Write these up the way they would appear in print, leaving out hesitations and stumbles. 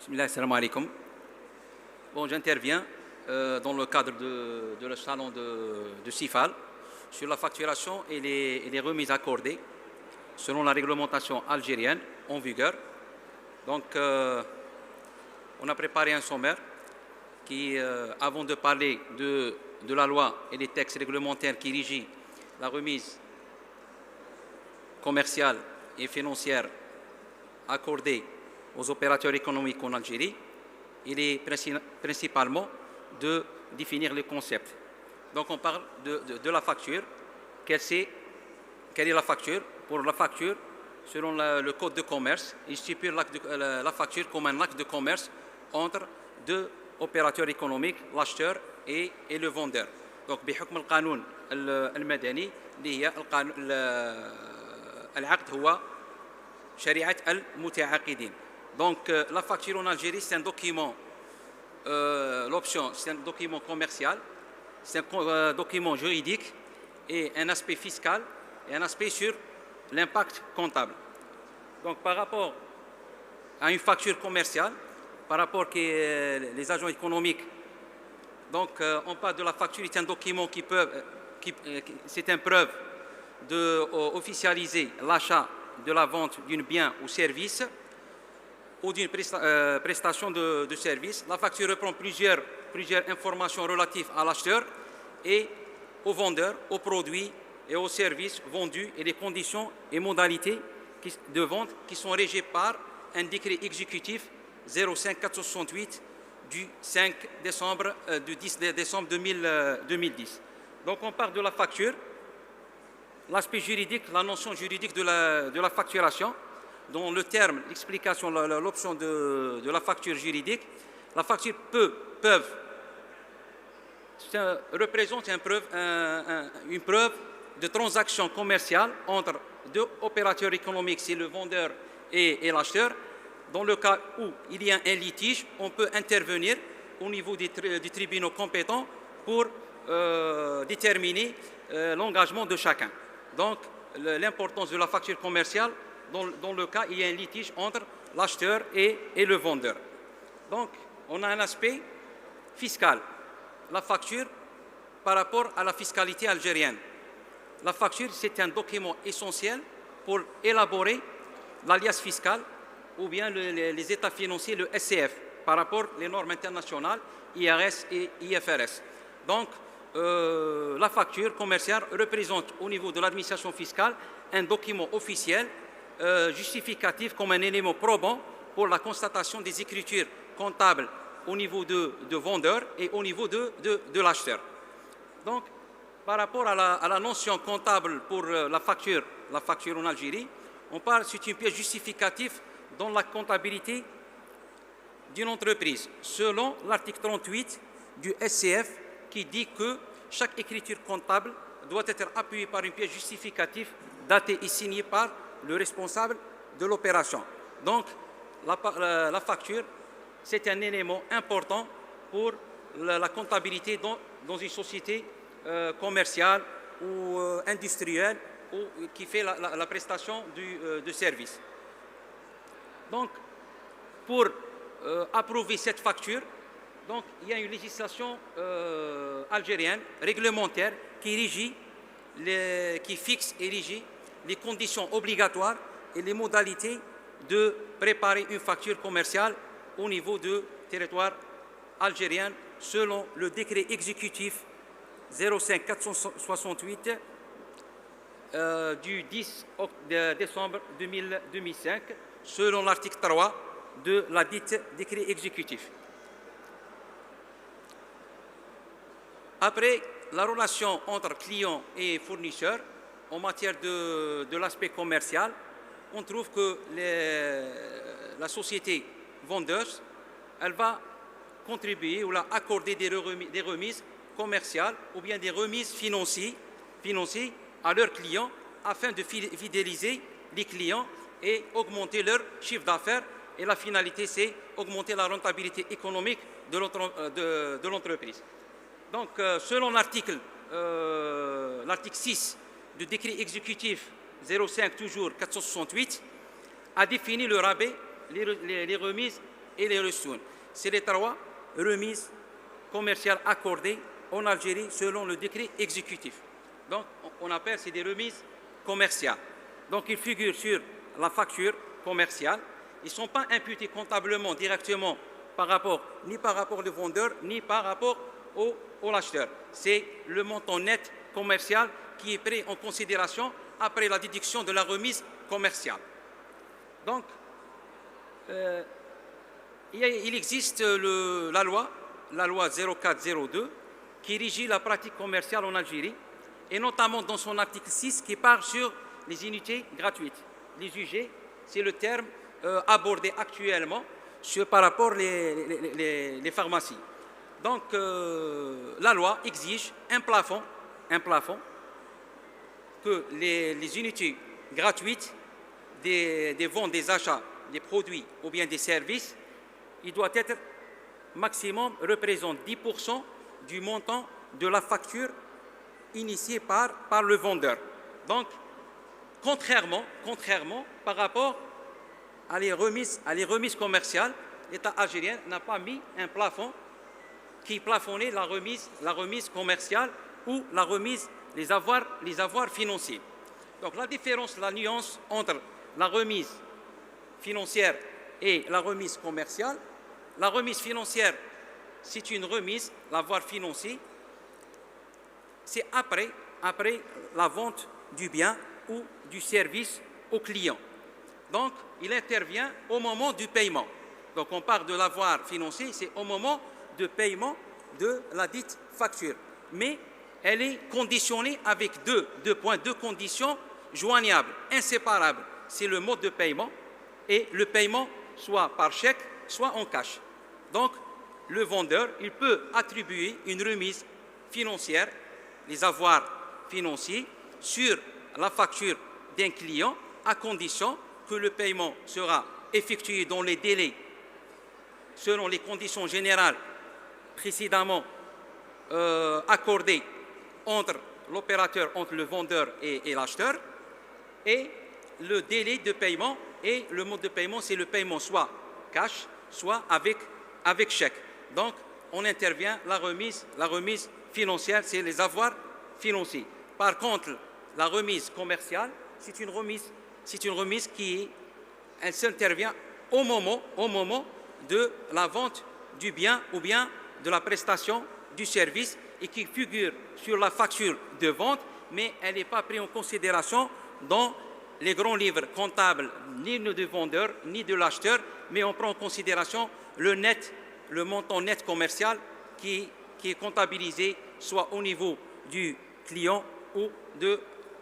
Bismillah, salam alaikum. Bon, j'interviens dans le cadre de le salon de CIFAL sur la facturation et les remises accordées selon la réglementation algérienne en vigueur. Donc, on a préparé un sommaire qui, avant de parler de la loi et des textes réglementaires qui régissent la remise commerciale et financière accordée aux opérateurs économiques en Algérie, il est principalement de définir les concepts. Donc on parle de la facture. Quelle est la facture? Pour la facture, selon le code de commerce, il stipule la facture comme un acte de commerce entre deux opérateurs économiques, l'acheteur et le vendeur. Donc بحكم القانون المدني اللي هي العقد هو شريعة المتعاقدين. Donc la facture en Algérie, c'est un document, l'option, c'est un document commercial, c'est un document juridique et un aspect fiscal et un aspect sur l'impact comptable. Donc par rapport à une facture commerciale, par rapport que les agents économiques, donc on parle de la facture, c'est un document c'est une preuve d'officialiser l'achat de la vente d'un bien ou service ou d'une prestation de service. La facture reprend plusieurs informations relatives à l'acheteur et au vendeur, aux produits et aux services vendus et les conditions et modalités de vente qui sont régies par un décret exécutif 05468 du 10 décembre 2010. Donc on parle de la facture, l'aspect juridique, la notion juridique de la facturation, dont le terme, l'explication, l'option de la facture juridique. La facture représente une preuve de transaction commerciale entre deux opérateurs économiques, c'est le vendeur et l'acheteur. Dans le cas où il y a un litige, on peut intervenir au niveau des tribunaux compétents pour déterminer l'engagement de chacun. Donc, l'importance de la facture commerciale, dans le cas, il y a un litige entre l'acheteur et le vendeur. Donc, on a un aspect fiscal. La facture par rapport à la fiscalité algérienne. La facture, c'est un document essentiel pour élaborer l'alias fiscal ou bien les états financiers, le SCF, par rapport aux normes internationales, IRS et IFRS. Donc, la facture commerciale représente au niveau de l'administration fiscale un document officiel justificatif comme un élément probant pour la constatation des écritures comptables au niveau de vendeur et au niveau de l'acheteur. Donc, par rapport à la notion comptable pour la facture en Algérie, on parle, c'est une pièce justificative dans la comptabilité d'une entreprise, selon l'article 38 du SCF qui dit que chaque écriture comptable doit être appuyée par une pièce justificative datée et signée par le responsable de l'opération. Donc, la facture, c'est un élément important pour la comptabilité dans une société commerciale ou industrielle ou qui fait la prestation de service. Donc, pour approuver cette facture, donc, il y a une législation algérienne, réglementaire, qui fixe et régit les conditions obligatoires et les modalités de préparer une facture commerciale au niveau du territoire algérien selon le décret exécutif 05468 du 10 décembre 2005 selon l'article 3 de la dite décret exécutif. Après, la relation entre client et fournisseur en matière de l'aspect commercial, on trouve que la société vendeuse, elle va contribuer ou accorder des remises commerciales ou bien des remises financières à leurs clients afin de fidéliser les clients et augmenter leur chiffre d'affaires. Et la finalité, c'est augmenter la rentabilité économique de l'entreprise. Donc, selon l'article 6 du décret exécutif 05 toujours 468, a défini le rabais, les remises et les ristournes. C'est les 3 remises commerciales accordées en Algérie selon le décret exécutif. Donc, on appelle c'est des remises commerciales. Donc, ils figurent sur la facture commerciale. Ils ne sont pas imputés comptablement directement ni par rapport au vendeur, ni par rapport au l'acheteur. C'est le montant net commercial qui est pris en considération après la déduction de la remise commerciale. Donc, il existe la loi 0402 qui régit la pratique commerciale en Algérie, et notamment dans son article 6 qui parle sur les unités gratuites. Les UG, c'est le terme abordé actuellement par rapport les pharmacies. Donc, la loi exige un plafond que les unités gratuites des ventes, des achats, des produits ou bien des services, il doit être maximum représente 10% du montant de la facture initiée par le vendeur. Donc, contrairement par rapport à les remises commerciales, l'État algérien n'a pas mis un plafond qui plafonnait la remise commerciale ou la remise les avoirs financiers. Donc la différence, la nuance entre la remise financière et la remise commerciale. La remise financière, c'est une remise, l'avoir financier, c'est après la vente du bien ou du service au client. Donc, il intervient au moment du paiement. Donc, on parle de l'avoir financier, c'est au moment de paiement de la dite facture. Mais elle est conditionnée avec deux conditions joignables, inséparables. C'est le mode de paiement et le paiement soit par chèque, soit en cash. Donc, le vendeur, il peut attribuer une remise financière, les avoirs financiers, sur la facture d'un client à condition que le paiement sera effectué dans les délais selon les conditions générales précédemment accordées entre l'opérateur, entre le vendeur et l'acheteur, et le délai de paiement et le mode de paiement, c'est le paiement soit cash, soit avec chèque. Donc, on intervient, la remise financière, c'est les avoirs financiers. Par contre, la remise commerciale, c'est une remise qui elle s'intervient au moment de la vente du bien ou bien de la prestation du service et qui figure sur la facture de vente, mais elle n'est pas prise en considération dans les grands livres comptables, ni du vendeur, ni de l'acheteur, mais on prend en considération le montant net commercial qui est comptabilisé soit au niveau du client ou de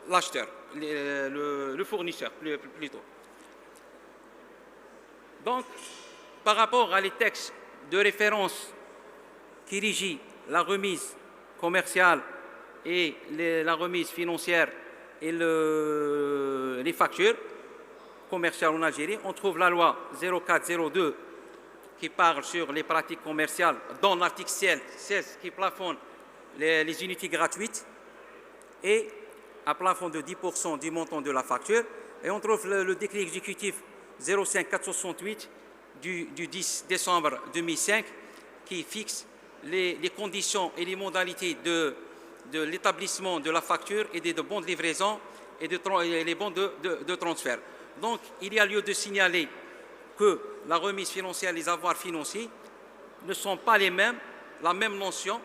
l'acheteur, le fournisseur plutôt. Donc, par rapport à les textes de référence qui régissent la remise commerciale et la remise financière et les factures commerciales en Algérie, on trouve la loi 0402 qui parle sur les pratiques commerciales, dans l'article 16 qui plafonne les unités gratuites et à plafond de 10% du montant de la facture. Et on trouve le décret exécutif 05468 du 10 décembre 2005 qui fixe les conditions et les modalités de l'établissement de la facture et des bons de livraison et les bons de transfert. Donc, il y a lieu de signaler que la remise financière et les avoirs financiers ne sont pas la même notion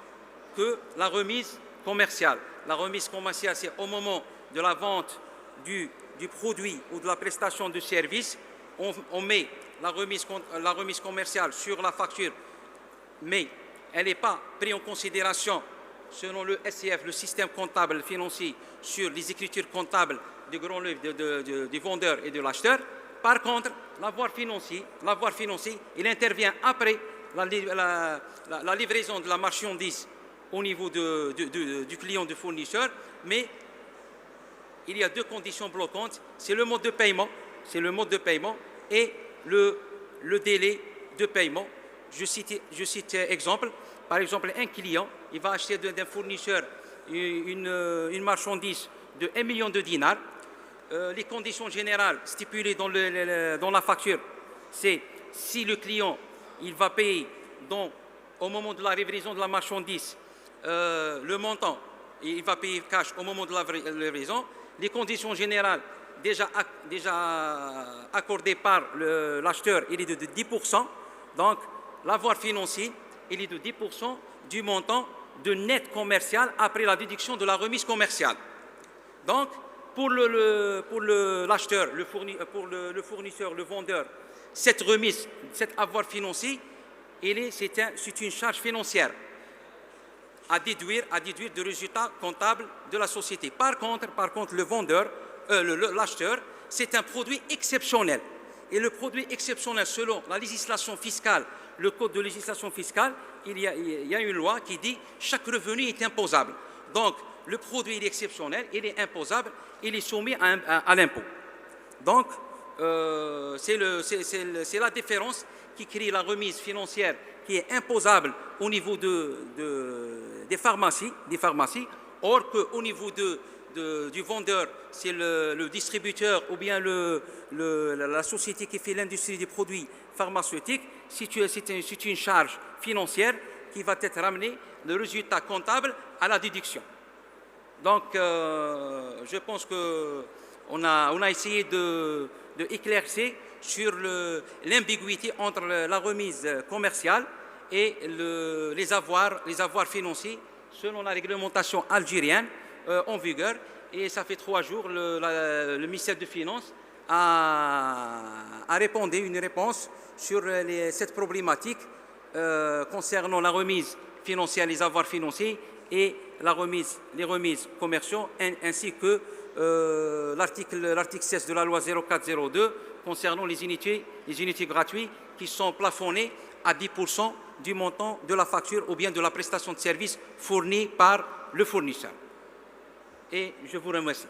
que la remise commerciale. La remise commerciale, c'est au moment de la vente du produit ou de la prestation de service, on met la remise commerciale sur la facture, mais elle n'est pas prise en considération selon le SCF, le système comptable financier, sur les écritures comptables du grand livre du vendeur et de l'acheteur. Par contre, l'avoir financier, il intervient après la livraison de la marchandise au niveau du client, du fournisseur, mais il y a deux conditions bloquantes, c'est le mode de paiement et le délai de paiement. Je cite exemple. Par exemple, un client, il va acheter d'un fournisseur une marchandise de 1 million de dinars. Les conditions générales stipulées dans la facture, c'est si le client il va payer au moment de la livraison de la marchandise le montant, et il va payer cash au moment de la livraison. Les conditions générales déjà accordées par l'acheteur, il est de 10%. Donc, l'avoir financier, il est de 10% du montant de net commercial après la déduction de la remise commerciale. Donc, pour l'acheteur, pour le fournisseur, le vendeur, cette remise, cet avoir financier, c'est une charge financière à déduire du résultat comptable de la société. Par contre, le vendeur, l'acheteur, c'est un produit exceptionnel. Et le produit exceptionnel, selon la législation fiscale, le code de législation fiscale, il y a une loi qui dit que chaque revenu est imposable. Donc, le produit est exceptionnel, il est imposable, il est soumis à l'impôt. Donc, c'est la différence qui crée la remise financière qui est imposable au niveau des pharmacies, or qu'au niveau du vendeur, c'est le distributeur ou bien la société qui fait l'industrie des produits pharmaceutiques, c'est une charge financière qui va être ramenée, le résultat comptable, à la déduction. Donc, je pense qu'on a essayé de éclaircir sur l'ambiguïté entre la remise commerciale et les avoirs financiers selon la réglementation algérienne en vigueur. Et ça fait 3 jours, le ministère des Finances a répondu une réponse sur cette problématique concernant la remise financière, les avoirs financiers et les remises commerciaux, ainsi que l'article 16 de la loi 0402 concernant les unités gratuites qui sont plafonnées à 10% du montant de la facture ou bien de la prestation de service fournie par le fournisseur. Et je vous remercie.